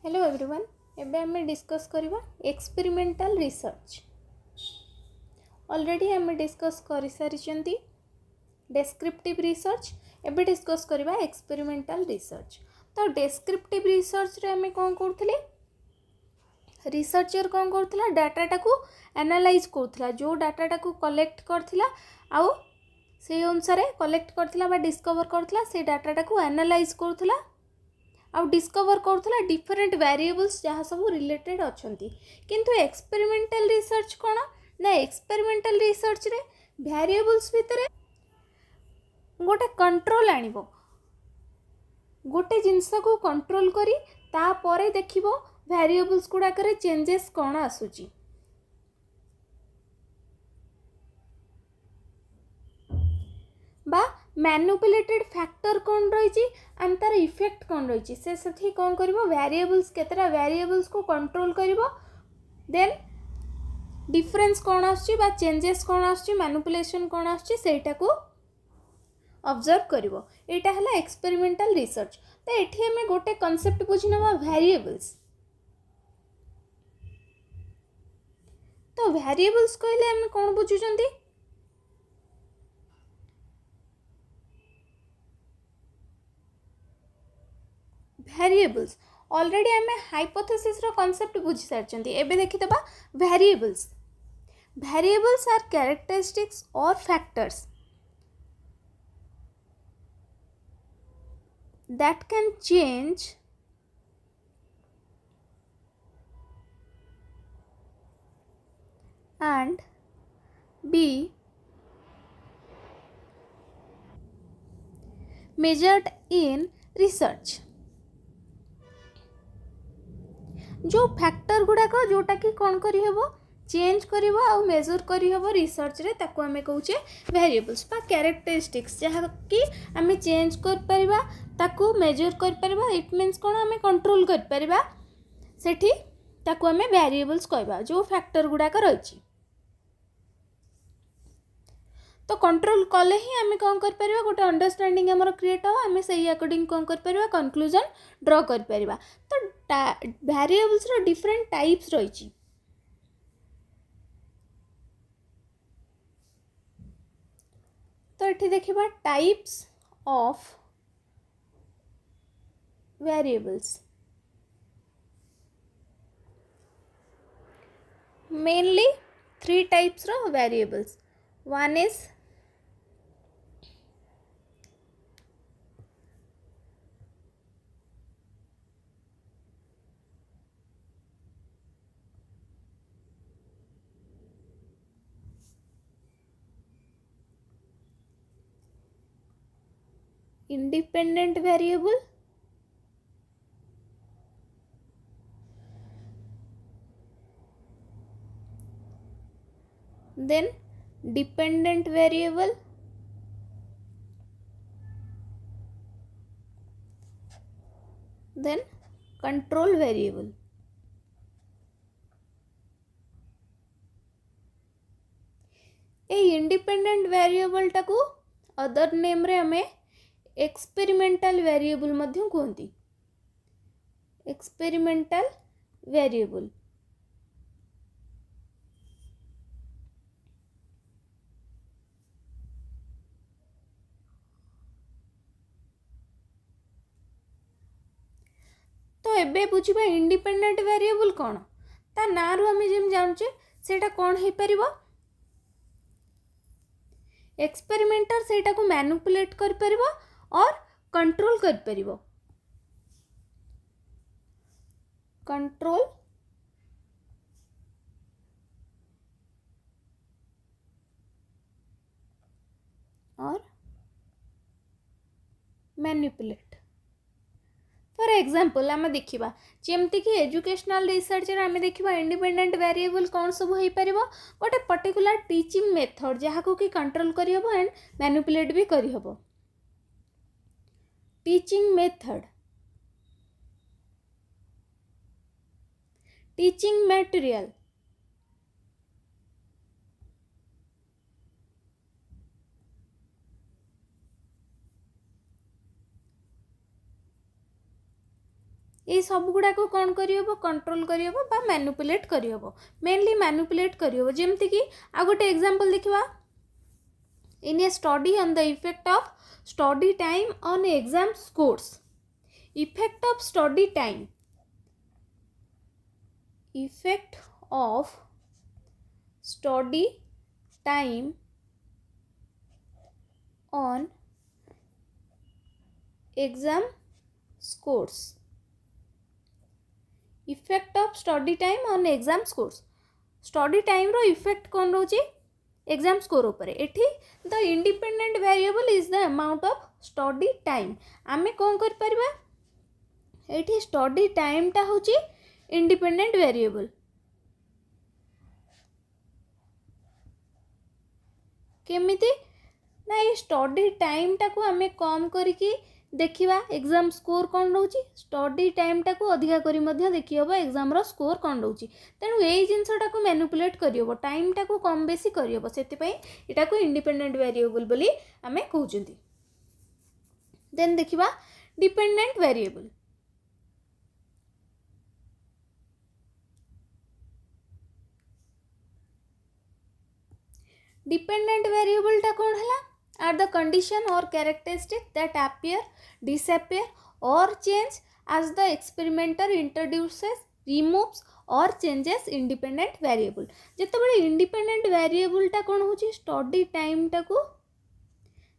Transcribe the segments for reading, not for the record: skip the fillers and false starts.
Hello everyone एबे आम discuss करवा एक्सपेरिमेंटल रिसर्च। ऑलरेडी आम डिस्कस कर सारी डेस्क्रिप्टिव रिसर्च। एबे डिस्कस करवा एक्सपेरिमेंटल रिसर्च। तो डेस्क्रिप्टिव रिसर्च रे आम कौन करथिले, रिसर्चर कौन करथिला डाटाटा को एनालाइज करथिला, जो डाटाटा को कलेक्ट करथिला आउ से अनुसार कलेक्ट करथिला बा डिस्कवर करथिला से डाटाटा को एनालाइज करथिला आउ डिस्कवर करथिला डिफरेंट वेरिएबल्स जहाँ सब रिलेटेड अछंती। किंतु एक्सपेरिमेंटल रिसर्च कौन ना, एक्सपेरिमेंटल रिसर्च रे वेरिएबल्स भितर गोटे कंट्रोल आनिबो, गोटे जिनस को कंट्रोल करी तापरे देखिबो वेरिएबल्स गुड़ाक चेंजेस कौन आसुची। बा मैनिपुलेटेड फैक्टर कौन रही एंड तार इफेक्ट कौन रही से सठी कौन करिवो वेरिएबल्स केतरा वेरिएबल्स को कंट्रोल करिवो, देन डिफरेंस कौन आसुची बा चेंजेस कौन आसुची मैनिपुलेशन कौन आसुची सेटा को ऑब्जर्व करिवो। एटा हला एक्सपेरिमेंटल रिसर्च। तो एठी हमें गोटे कांसेप्ट बुझिनबा वेरिएबल्स। तो वेरिएबल्स कहले हम कौन बुझुचंती, वेरिएबल्स ऑलरेडी आम हाइपोथेसिस रो कांसेप्ट बुझी सारचंती। एबे देखितबा वेरिएबल्स। वेरिएबल्स आर कैरेक्टरिस्टिक्स और factors that can change and be measured in research। जो फैक्टर गुड़ाक जोटा कि कौन करी हेबो चेंज करिवो आ मेजर करी हेबो रिसर्च रे, ताको आमे कहूचे वेरिएबल्स बा कैरेक्टरिस्टिक्स जहाँ कि आमे चेंज कर परिबा ताको मेजर कर परिबा। इट मीन्स कौन आमे कंट्रोल कर परिबा सेठी ताको आमे वेरिएबल्स कहबा जो फैक्टर गुड़ाक रही। तो कंट्रोल कले ही आमे कौन कर परिबा गोटे अंडरस्टैंडिंग हमर क्रिएट हो, आमे सही अकॉर्डिंग कौन कर परिबा कंक्लूजन ड्रॉ कर परिबा। तो वेरिएबल्स रो डिफरेंट टाइप्स रही। तो ये देखिबा types of variables. Mainly 3 types रो variables. One is independent variable, then dependent variable, then control variable। A independent variable टाकू अदर नेम रे हमें एक्सपेरिमेंटल वेरिएबल मध्य कहती। एक्सपेरिमेंटल वेरिएबल तो एबे बुझिबा इंडिपेंडेंट वेरिएबल कौन, ता ना रु हमें जेम जानचे सेटा कौन हे परिबो एक्सपेरिमेंटर सेटा को मैनिपुलेट कर परिबो और कंट्रोल कर परिबो। कंट्रोल और मैनिपुलेट। फॉर एग्जांपल आम देखा जमती कि एजुकेशनल रिसर्च आम देखा इंडिपेंडेंट वेरिएबल कौन सब हो पारिबो गोटे पर्टिकुलर टीचिंग मेथड जहाँ को कि कंट्रोल करहब एंड मैनिपुलेट भी करहब। टीचिंग मेथड, टीचिंग मटेरियल, ये सब गुड़ा को कौन करियो कंट्रोल करियो बा मैनिपुलेट करियो मेनली मैनिपुलेट करियो जेमती कि आ गोटे एग्जांपल देखिबा in a study on the effect of study time on exam scores effect of study time effect of study time on exam scores effect of study time on exam scores study time row effect कौन रोचे exam score ऊपर एठी the independent variable is the amount of study time आमे कौन कर परिबा एठी study time टा होची इंडिपेंडेंट वेरिएबल केमिति ना ये स्टडी टाइम टाको आमे कम करिकी देखिबा एग्जाम स्कोर कौन रोची स्टडी टाइम टाको अधिका करी मध्य देखि हबो एग्जाम रो स्कोर कौन रोची तेनु एई जिंसटा को मैनिपुलेट करि हबो टाइम टाको कम बेसी करि हबो सेति पई एटा को इंडिपेंडेंट वेरिएबल बोली आमे कहउचंती देन देखिबा डिपेंडेंट वेरिएबल डिपेंडेंट वेरिएबल टा कौन हला आर द कंडीशन और characteristic that appear disappear or change as the experimenter introduces removes or changes independent variable जेतेबेले इंडिपेंडेंट वेरिएबल टा कौन होची स्टडी टाइम टा को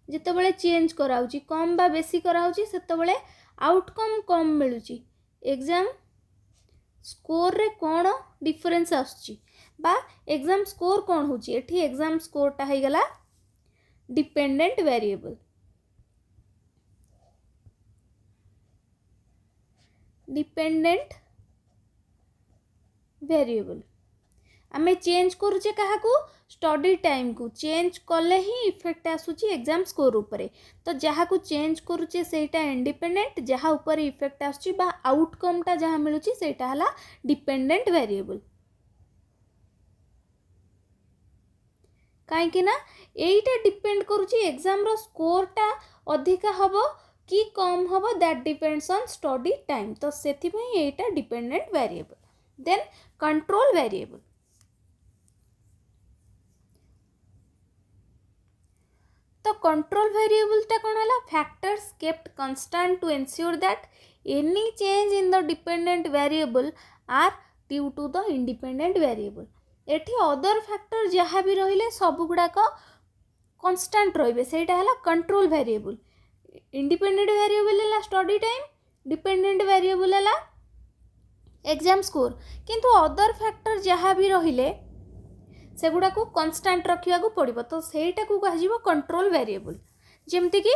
जेतेबेले चेंज कराउची कम बा बेसी कराउची सेतेबेले आउटकम कम मिलुची एग्जाम स्कोर रे कौन डिफरेंस आसुची बा एग्जाम स्कोर कौन होची एठी एग्जाम स्कोर टा है गला डिपेंडेंट वेरिएबल डिपेंडेंट वेरिएबल आमे चेंज करूचे कहा को स्टडी टाइम को चेंज कले ही इफेक्ट आसुची एग्जाम स्कोर ऊपर तो जहाँ को चेंज करूचे सेटा इंडिपेंडेंट जहाँ ऊपर इफेक्ट आसुची बा आउटकम टा जहाँ मिलुची सेटा हला डिपेंडेंट वेरिएबल कहीं ना यहीटा डिपेंड करुची एग्जाम रो स्कोर टा अधिका हबो कि कम हबो that depends on study time तो सेथि पई एटा dependent variable then control variable तो कंट्रोल वेरिएबल टा कोन हला factors kept constant to ensure that any change in the dependent variable are due to the independent variable एठी अदर फैक्टर जहाँ भी रहिले सब गुड़ाक कांस्टेंट रहिबे सेटा हला कंट्रोल वेरिएबल इंडिपेंडेंट वेरिएबल हला स्टडी टाइम डिपेंडेंट वेरिएबल हला एग्जाम स्कोर किंतु अदर फैक्टर जहाँ भी रहिले से गुड़ा को कांस्टेंट रखिया को पड़िबो तो सेटा को कह जिवो कंट्रोल वेरिएबल जेमति कि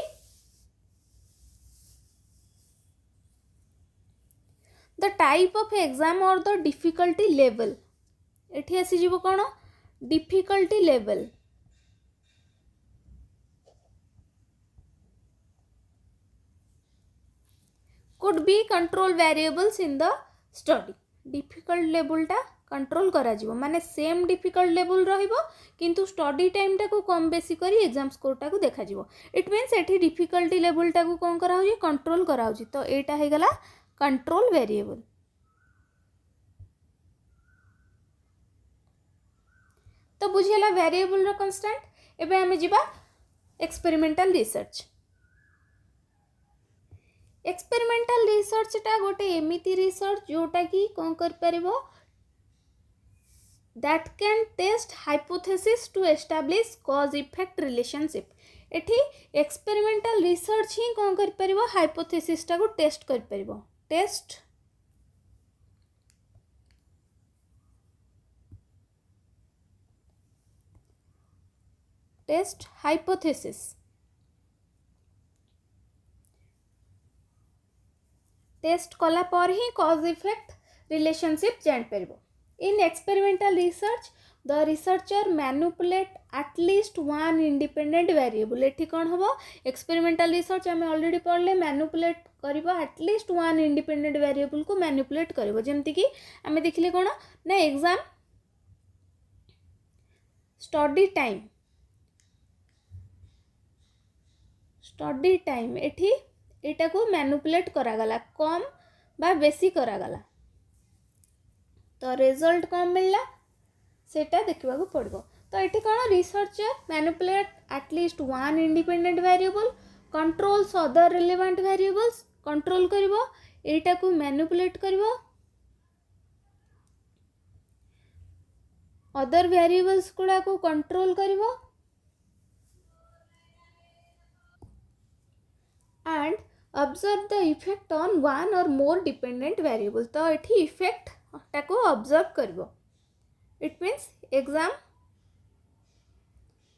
द टाइप ऑफ एग्जाम और द डिफिकल्टी लेवल एठी आसी जीवो कौन difficulty level could be control variables in the study difficult level टा कंट्रोल करा जीवो माने सेम डिफिकल्ट लेवल रहिबो किंतु स्टडी टाइम टा को कम बेसी करी एग्जाम स्कोर टा को देखा जीवो इट मींस एठी डिफिकल्टी लेवल टा को कोन करा होजी कंट्रोल करा होजी तो एटा हे गला कंट्रोल वेरिएबल तो बुझेला वेरिएबल रो कांस्टेंट एबे हमें जिबा एक्सपेरिमेंटल रिसर्च एक्सपेरिमेंटल रिसर्च टा गोटे एमिति रिसर्च जोटा कि कोन कर परिबो that can test hypothesis to establish cause effect relationship एठी एक्सपेरिमेंटल रिसर्च ही कोन कर परिबो हाइपोथेसिस टा को टेस्ट कर परिबो टेस्ट हाइपोथेसिस टेस्ट कला पर ही कॉज इफेक्ट रिलेशनशिप जान परिबो in experimental research the researcher manipulate at least one independent variable एठी कौन हबो एक्सपेरिमेंटल रिसर्च आम ऑलरेडी पढ़ले मैनिपुलेट करिबो एटलिस्ट वन इंडिपेंडेंट वेरिएबल को मैनिपुलेट करिबो जेमति कि आम देखिले कौन ना एग्जाम स्टडी टाइम एठी एटा को मैनिपुलेट करागला कम बा बेसी करागला तो रिजल्ट कौन मिलला सेटा देखा पड़ो। तो ये कौन researcher manipulate at least one independent variable controls other relevant variables control करिवो एटा को मैनिपुलेट करिवो अदर वेरिएबल्स गुड़ा को कंट्रोल करिवो and observe the effect on one or more dependent variable. तो ये इफेक्ट टाको ऑब्जर्व करिवो इट मीन्स एग्जाम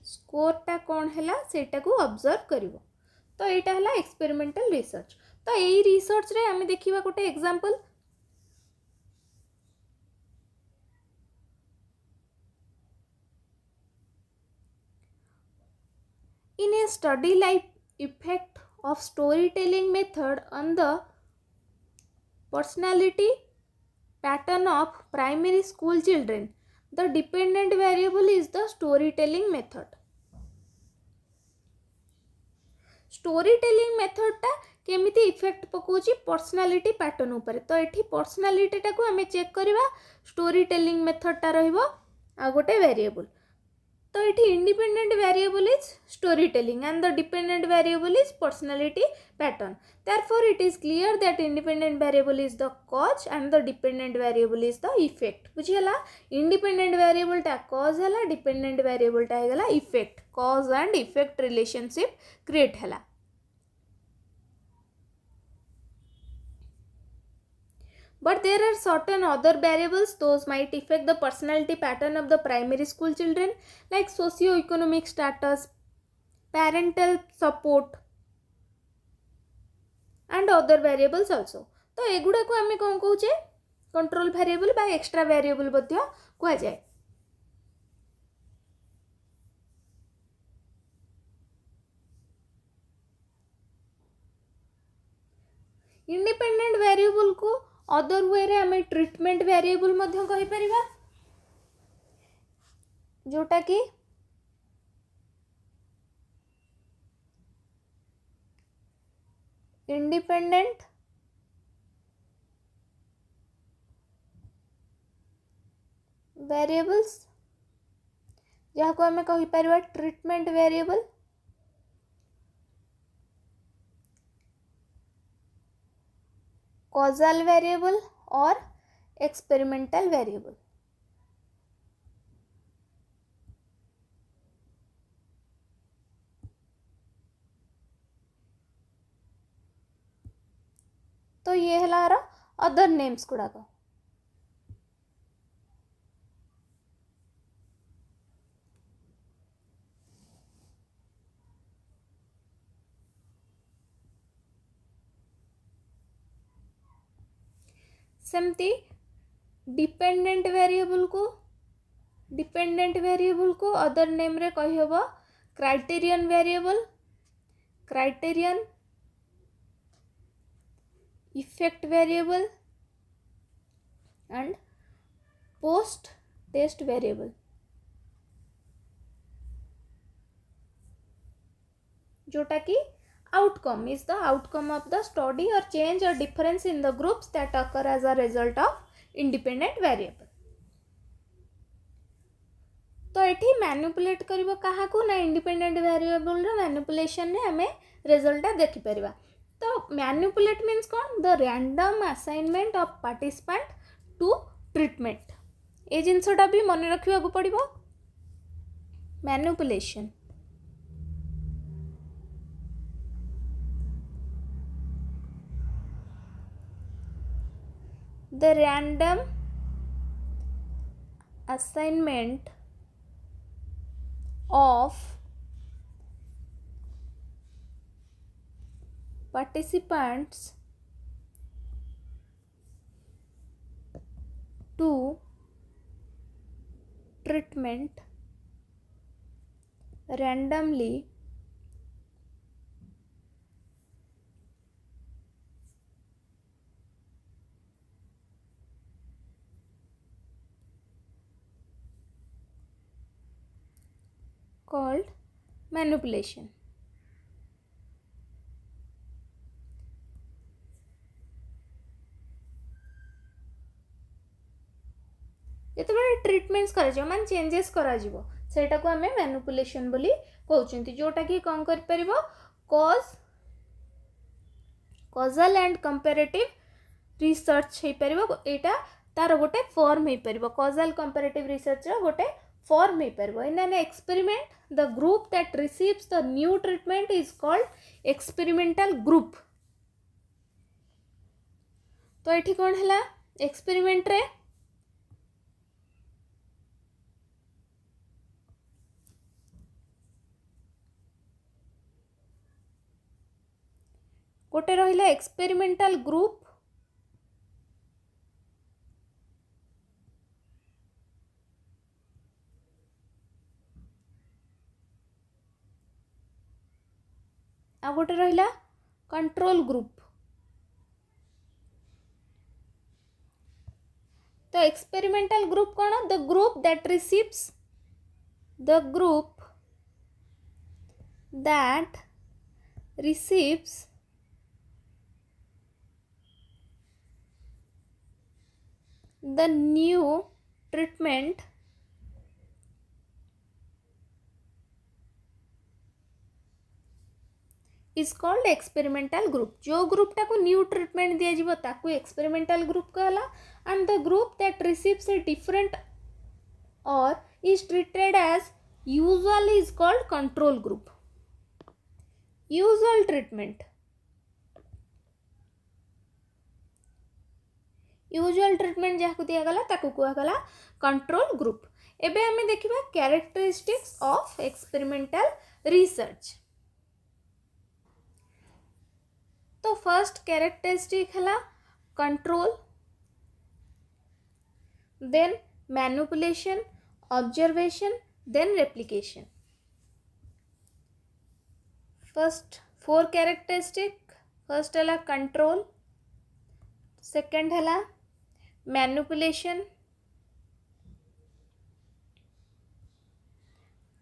स्कोरटा कौन है सेटा को ऑब्जर्व करिवो। तो यहाँ है एक्सपेरिमेंटल रिसर्च। तो यही रिसर्च रे आम देखा गोटे example in a study life effect of storytelling method on the personality pattern of primary school children. The dependent variable is the storytelling method. storytelling method टा केमिति इफेक्ट पकोची पर्सनालिटी पैटर्न ऊपर। तो एठी पर्सनालिटी टा को हमें चेक करवा storytelling method टा रहिबो आ गोटे वेरिएबल। तो ये independent variable is story telling and the dependent variable is personality pattern. Therefore it is clear that independent variable is the cause and the dependent variable is the effect. बुझीगला independent variable टा cause है dependent variable टा है effect cause and effect relationship create है। But there are certain other variables those might affect the personality pattern of the primary school children like socio-economic status, parental support and other variables also. तो एगुड़ा को आमे कौन कहूचे control variable बा extra variable बध्य कह जाए। Independent variable को other way रे आमे ट्रीटमेंट वेरिएबल मध्य कहि परिबा जोटा कि इंडिपेंडेंट वेरिएबल्स जहाँ को आमे कहि परिबा ट्रीटमेंट वेरिएबल कॉजल वेरिएबल और एक्सपेरिमेंटल वेरिएबल। तो ये है अदर नेम्स गुड़ाक। सेमती डिपेंडेंट वेरिएबल को अदर नेम रे कहि हबो criterion variable, criterion effect variable and post test variable. जोटा कि outcome is the outcome of the study or change or difference in the groups that occur as a result of independent variable। तो ये manipulate करिवो काहा को ना independent variable रो manipulation ने हमें result देखि परिबा। तो मैनिपुलेट मीन्स कौन the random assignment of participant to treatment. ए जिनसटा भी मन रखिबा को पड़िबो manipulation the random assignment of participants to treatment randomly called manipulation। ଯେତେବେଳେ ଟ୍ରିटमेंट्स କରାଯିବ ମାନେ चेंजेस କରାଯିବ ସେଇଟା को हमें मैनिपुलेशन बोली कहउछंती जोटा कि कोन कर परिबो कॉजल एंड कंपैरेटिव रिसर्च हे परिबो एटा तार गोटे फॉर्म हे परिबो कॉजल कंपैरेटिव रिसर्च रो गोटे फॉर्म हे परिबो in an experiment the group that receives the new treatment is called experimental group. तो एठी कोन हला एक्सपेरिमेंट रे गोटे रहिला एक्सपेरिमेंटल ग्रुप आ गोटे रहिला कंट्रोल ग्रुप। तो एक्सपेरिमेंटल ग्रुप कौन the group that receives the new treatment is called experimental group। जो ग्रुप टाको न्यू ट्रीटमेंट दिया जिवो ताकू एक्सपेरिमेंटल ग्रुप कहला and the group that receives a different or is treated as usual is called control group। usual treatment जहाँ को दिया गला ताकू कुआ गला कंट्रोल ग्रुप। एबे हमें देखिबा कैरेक्टरिस्टिक्स ऑफ एक्सपेरिमेंटल रिसर्च। तो फर्स्ट कैरेक्टरिस्टिक हला control, then manipulation, observation, then replication. First 4 characteristic first हला कंट्रोल, सेकंड हला manipulation,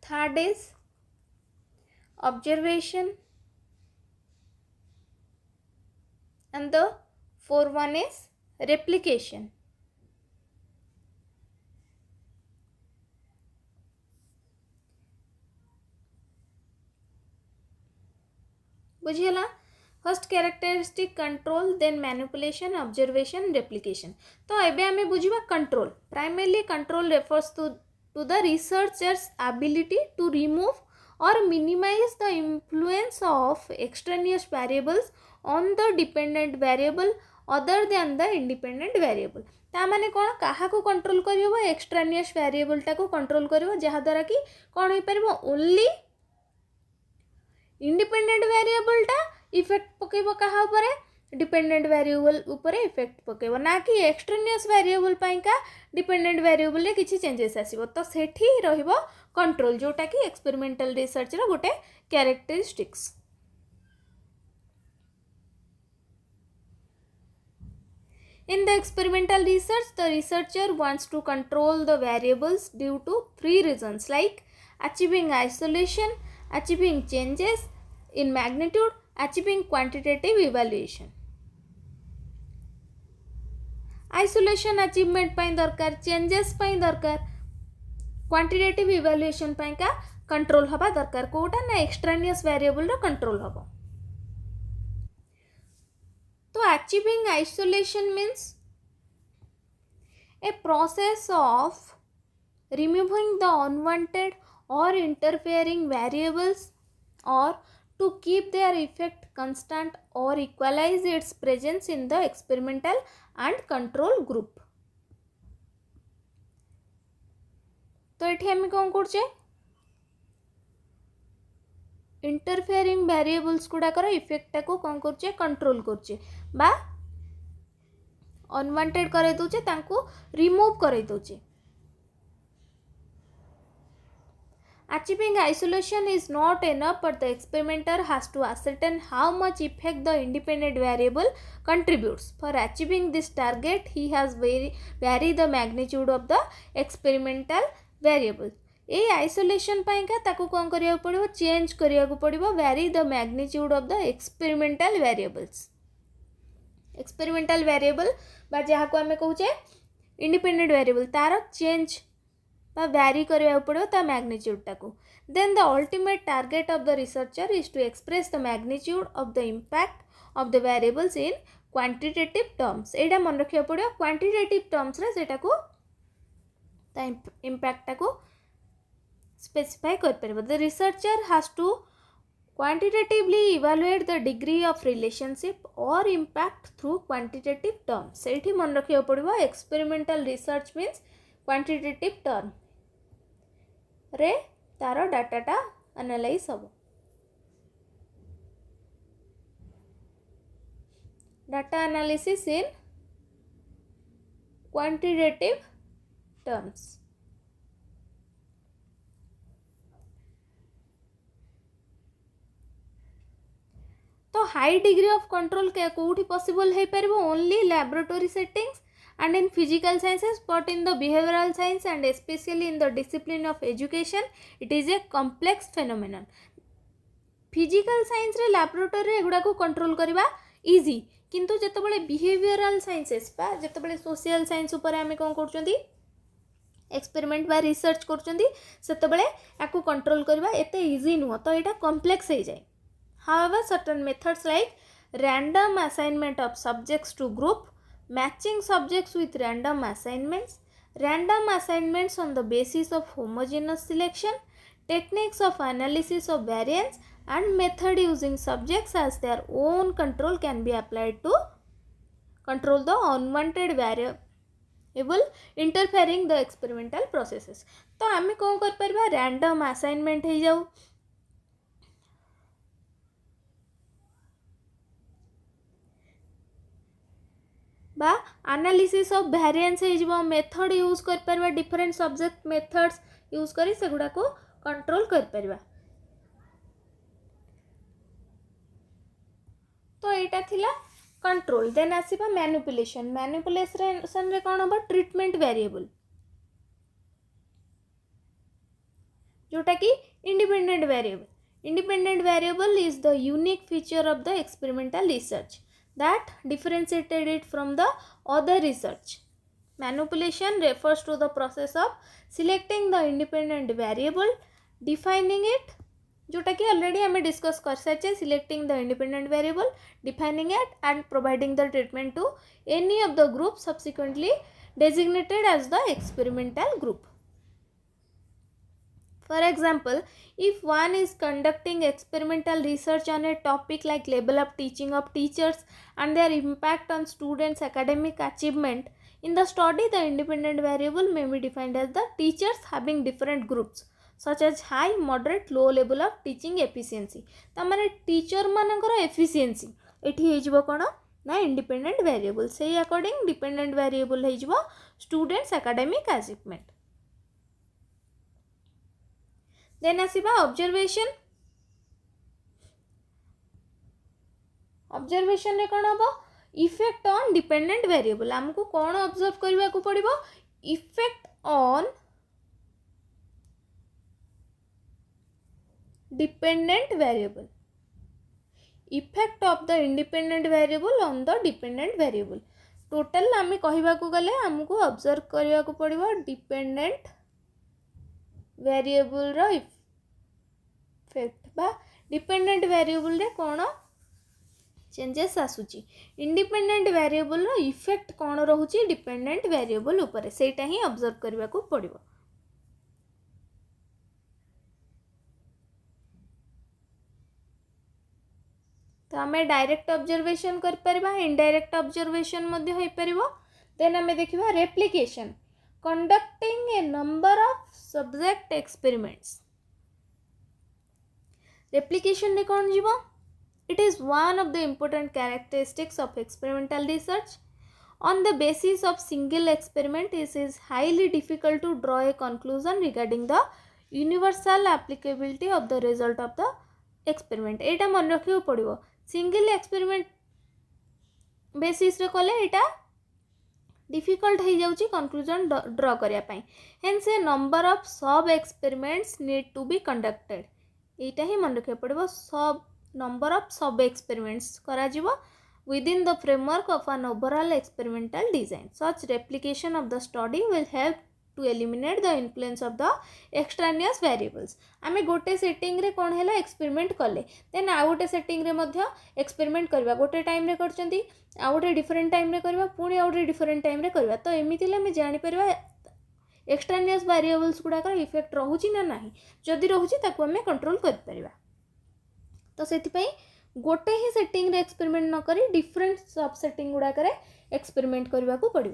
third is observation and the fourth one is replication। बुझियला first characteristic control, then manipulation, observation, replication. तो एबे हमें बुझिबा control. Primarily control refers to the researcher's ability to remove or minimize the influence of extraneous variables on the dependent variable other than the independent variable। ता माने कोन काहा को control करियो एक्सट्रानियस variable टा को कंट्रोल करियो जहा द्वारा कि कोन हे परबो ओनली इंडिपेंडेंट वेरिएबल टा इफेक्ट पकेबो काहा ऊपर डिपेंडेंट वेरिएबल ऊपर इफेक्ट पकेबो ना कि एक्सट्रानियस वेरिएबल पाई का डिपेंडेंट वेरिएबल रे किछि चेंजेस आसीबो। तो सेठी रहिबो कंट्रोल जोटा कि एक्सपेरिमेंटल रिसर्च रो गोटे characteristics. In the experimental research, the researcher wants to control the variables due to 3 reasons like achieving isolation, achieving changes in magnitude, achieving quantitative evaluation। Isolation achievement पाई दरकार, changes पाई दरकार, quantitative evaluation पाई का control हबा दरकार कोटा ना एक्सट्रानियस variable रो control हबो। तो achieving isolation means a process of removing the unwanted और इंटरफेयरिंग वेरिएबल्स और to keep their effect constant or equalize its presence in the experimental and control group। तो एठी हम कौन करछे इंटरफेयरिंग वेरिएबल्स गुडाकर इफेक्ट को कौन करछे कंट्रोल करछे बा अनवांटेड करे दोचे तांको रिमूव करे दोचे। Achieving isolation is not enough, but the experimenter has to ascertain how much effect the independent variable contributes। For achieving this target, he has vary the magnitude of the experimental variable। ए isolation पाई का ताको कौन करिया पड़िबो change करिया को पड़िबो vary the magnitude of the experimental variables। Experimental variable बा जहा को हमें कहूचे इंडिपेंडेंट वेरिएबल तार चेंज बा वैरी करने पड़ो ता मैग्नीट्यूडटा को. Then the ultimate target of the researcher is to express the magnitude of the impact of the variables in quantitative terms. एटा मन रखिया पड़ो क्वांटिटेटिव टर्म्स रे सेटा को ता इम्पैक्टटा को स्पेसिफाई कर परबो. The researcher has to quantitatively evaluate the degree of relationship or impact through quantitative terms. सेठी मन रखिया पड़ो experimental research means quantitative term रे तार डाटाटा एनालाइज हम. Data analysis in quantitative terms. तो हाई डिग्री ऑफ कंट्रोल कौटी पॉसिबल हो पार only laboratory settings and in physical sciences, but in the behavioral science and especially in the discipline of education, it is a complex phenomenon. Physical science रे laboratory रे एगुड़ा को control करवा easy, किंतु जेतबले behavioral sciences बा जेतबले social science ऊपर आमे कौन करचंदी experiment बा research करचंदी सेतबले याकू control करवा एते easy नुह, तो एटा complex हो जाए. However, certain methods like random assignment of subjects to group, matching subjects with random assignments on the basis of homogeneous selection, techniques of analysis of variance, and method using subjects as their own control can be applied to control the unwanted variable interfering the experimental processes. तो आमे कौन कर परबा random assignment हो जाऊ बा analysis of variance हो method use कर परबा different subject methods use करी से गुडा को कंट्रोल कर परबा. तो एटा थिला कंट्रोल. देन आसीबा मैनिपुलेशन. मैनिपुलेशन रे कोन होबा ट्रीटमेंट वेरिएबल जोटा कि independent variable. Independent variable is the unique feature of the experimental research that differentiated it from the other research. Manipulation refers to the process of selecting the independent variable, defining it, जोटा कि already हमें discuss कर साचे, selecting the independent variable, defining it and providing the treatment to any of the groups subsequently designated as the experimental group. For example, if one is conducting experimental research on a topic like level of teaching of teachers and their impact on students' academic achievement, in the study the independent variable may be defined as the teachers having different groups such as high, moderate, low level of teaching efficiency. तमारे teacher मानकर efficiency एठी हेजिबो कोन ना independent variable. से according dependent variable हेजिबो students' academic achievement. देन आसीबा observation. Observation रे कोन हबो इफेक्ट ऑन डिपेंडेंट वेरिएबल. हमको कोन ऑब्जर्व करबा को पड़िबो effect on dependent variable. Effect of the independent variable on the dependent variable. Total आमे कहबा को गले हमको ऑब्जर्व करबा को पड़िबो डिपेंडेंट वेरिएबल रो इफेक्ट बा डिपेंडेंट वेरिएबल रे कोन चेंजेस आसुची. इंडिपेंडेंट वेरिएबल रो इफेक्ट कोन रहउची डिपेंडेंट वेरिएबल ऊपर सेटा ही ऑब्जर्व करबा को पड़िबो. तो हमें डायरेक्ट ऑब्जर्वेशन कर परबा, इनडायरेक्ट ऑब्जर्वेशन मध्ये होई परबो. देन हमें देखिबा replication. Conducting a number of subject experiments. Replication रे कौन जीवो? It is one of the important characteristics of experimental research. On the basis of single experiment, it is highly difficult to draw a conclusion regarding the universal applicability of the result of the experiment. एटा मन रखियो पड़िबो. Single experiment basis रे कले एटा difficult हो जाउची conclusion draw करिया पई. Hence a number of sub experiments need to be conducted. एटा ही मन रखे पड़िबो सब नंबर ऑफ सब एक्सपेरिमेंट्स करा जीवो within the framework of an overall experimental design. Such replication of the study will help to eliminate the influence of the extraneous variables. आमे गोटे setting रे कोन हैला एक्सपेरिमेंट कले देन आ गोटे सेटिंग रे मध्य experiment करबा गोटे टाइम रे करचंती आ गोटे डिफरेंट टाइम रे करबा पुणी आ गोटे डिफरेंट टाइम रे करबा तो एमितिले हम जानि परबा एक्सट्रानियस वेरिएबल्स गुड़ाकर इफेक्ट रोची ना ना जदि रोची ताकू आम कंट्रोल कर तो से गोटे ही सेटिंग रे एक्सपेरिमेंट न करी डिफरेंट सब सेटिंग गुड़ाकर एक्सपेरिमेंट करने को पड़ो।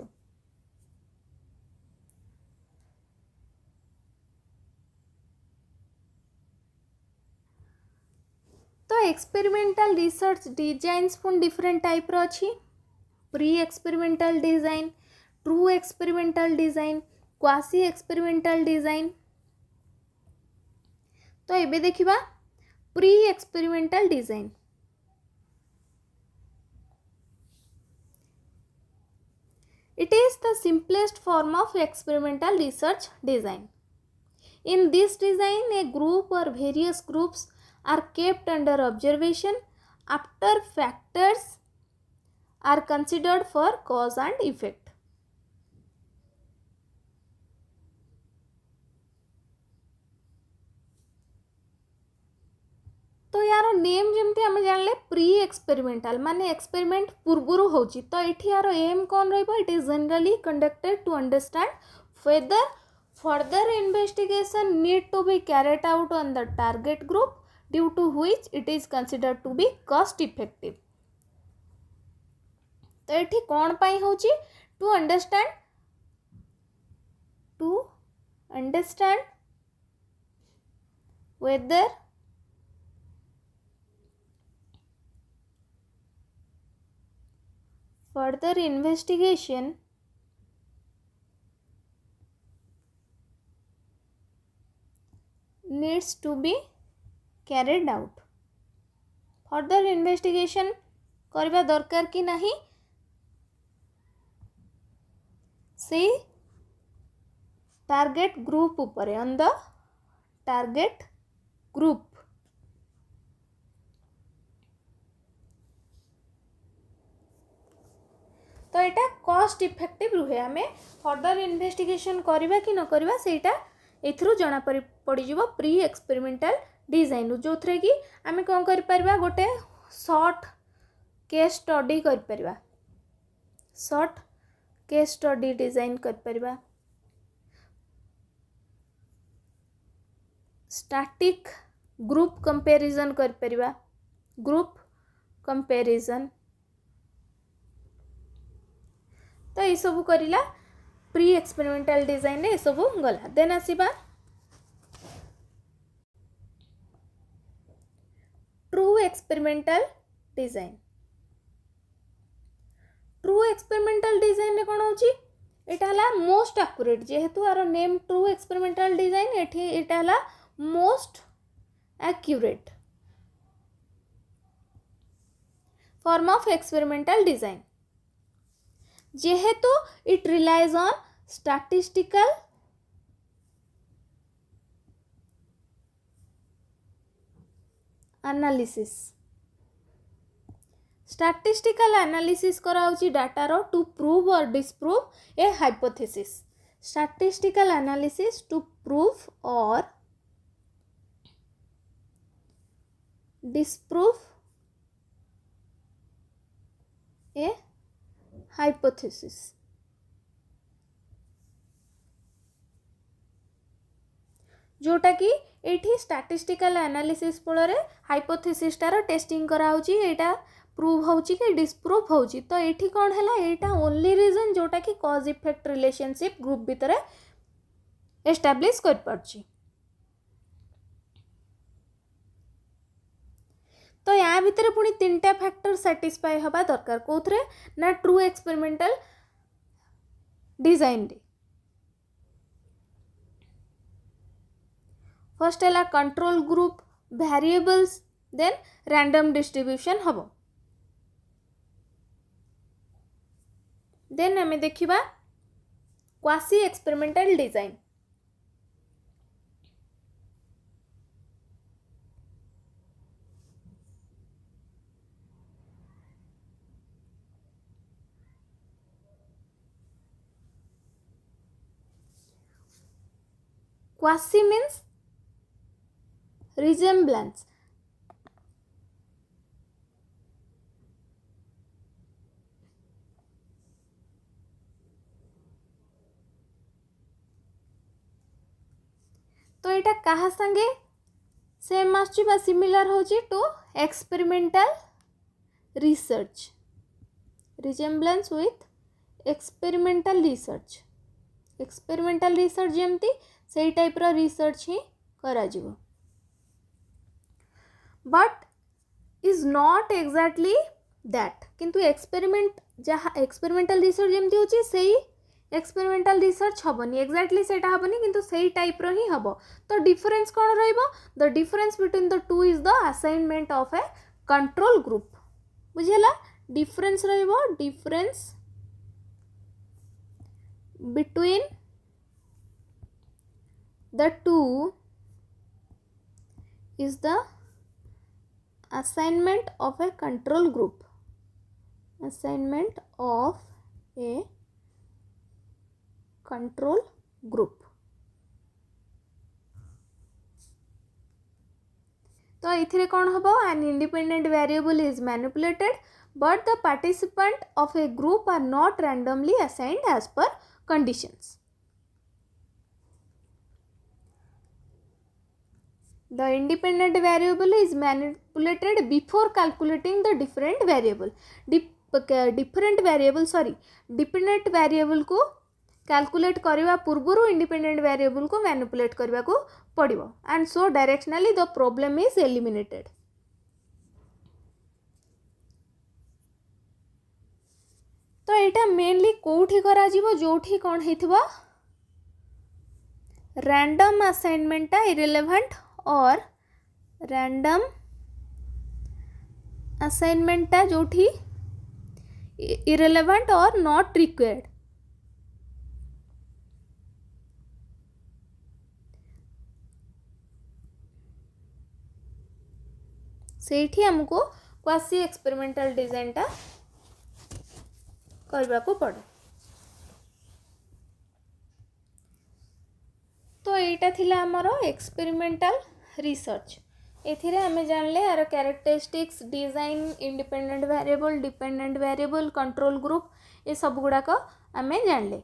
तो एक्सपेरिमेंटल रिसर्च डिजाइन्स पुन डिफरेंट टाइप रो अछि pre experimental design true experimental design quasi experimental design. तो एबे देखिबा pre experimental design. It is the simplest form of experimental research design. In this design, a group or various groups are kept under observation after factors are considered for cause and effect. तो यार name जमती आम जानले pre experimental माने experiment पूर्वरु होची तो एठी यार एम कौन रहइबो it is generally conducted to understand whether further investigation need to be carried out on the target group due to which it is considered to be cost effective. तो एठी कौन पाई होची to understand whether further investigation needs to be carried out. Further investigation करबा दरकार कि नहीं से टारगेट ग्रुप ऊपर ऑन द टारगेट ग्रुप। तो यहाँ कॉस्ट इफेक्टिव रुहे आम फर्दर इन्वेस्टिगेशन करवा कि न करवा सेटा एथरू जना पड़ीज प्री एक्सपेरिमेंटल डिजाइन जो थे कि आम कौन कर गोटे शॉर्ट केस स्टडी कर शॉर्ट केस स्टडी डिजाइन कर स्टैटिक ग्रुप कंपैरिजन कर ग्रुप कंपैरिजन। तो ये सब करिला प्री एक्सपेरिमेंटल डिजाइन ये सब गला देन आसीबा true experimental design. True experimental design कौन होची एटा हला मोस्ट एक्यूरेट जेहेतु आर नेम ट्रू एक्सपेरिमेंटल डिजाइन एठी एटा हला most accurate form of experimental design जेहेतु it relies on statistical analysis. Statistical analysis कराउची डाटा रो to prove or disprove a hypothesis. Statistical analysis to prove or disprove a hypothesis. जोटा कि एठी statistical analysis फल हाइपोथेसिस टार testing कराउची एटा प्रूव होची कि डिस्प्रूव होची। तो एठी कौन हैला एटा ओनली रीजन जोटा कि कॉज इफेक्ट रिलेशनशिप ग्रुप भीतर एस्टैब्लिश कर पारची। तो या भितर पुणी तीनटा फैक्टर सैटिस्फाई हवा दरकार कोथरे ना ट्रू एक्सपेरिमेंटल डिजाइन रे। फर्स्ट है control group variables then random distribution हम देन आम देखा quasi experimental design. Quasi means resemblance. तो यहाँ क्या संगे सेम आसुची सिमिलर होची to experimental research, resemblance with experimental research. Experimental research जमती से टाइप रो रिसर्च ही करा जीवो, but is not exactly that. किंतु एक्सपेरिमेंट जहाँ एक्सपेरिमेंटल रिसर्च जमती होची सेही एक्सपेरिमेंटल रिसर्च हबनी, एक्जैक्टली सेटा हबनी किंतु सेही टाइप रो ही हबो। तो डिफरेंस कौन रहिबो? The difference between the two is the assignment of A control group. बुझेला? डिफरेंस रहिबो, difference between the two is the assignment of a control group, assignment of a control group। तो इथिरे कौन हबो? an independent variable is manipulated but the participant of a group are not randomly assigned as per conditions। The independent variable is manipulated before calculating the different variable। different variable dependent variable को calculate करने पूर्वर independent variable को manipulate करने को पड़ो and so directionally the problem is eliminated. तो यहाँ mainly कौटी करा जीवो जोठी कौन हेथिबो रैंडम असाइनमेंट इरेलेवेंट और रैंडम असाइनमेंट जोठी इरेलेवेंट और नॉट रिक्वायर्ड। सेठी हमको क्वासी एक्सपेरिमेंटल डिजाइन टा करबा को पड़े। तो एटा थिला हमरो एक्सपेरिमेंटल रिसर्च। एथिरे हमें जानले यार characteristics, design, independent variable, dependent variable, control group, ये सब गुड़ा को हमें जानले।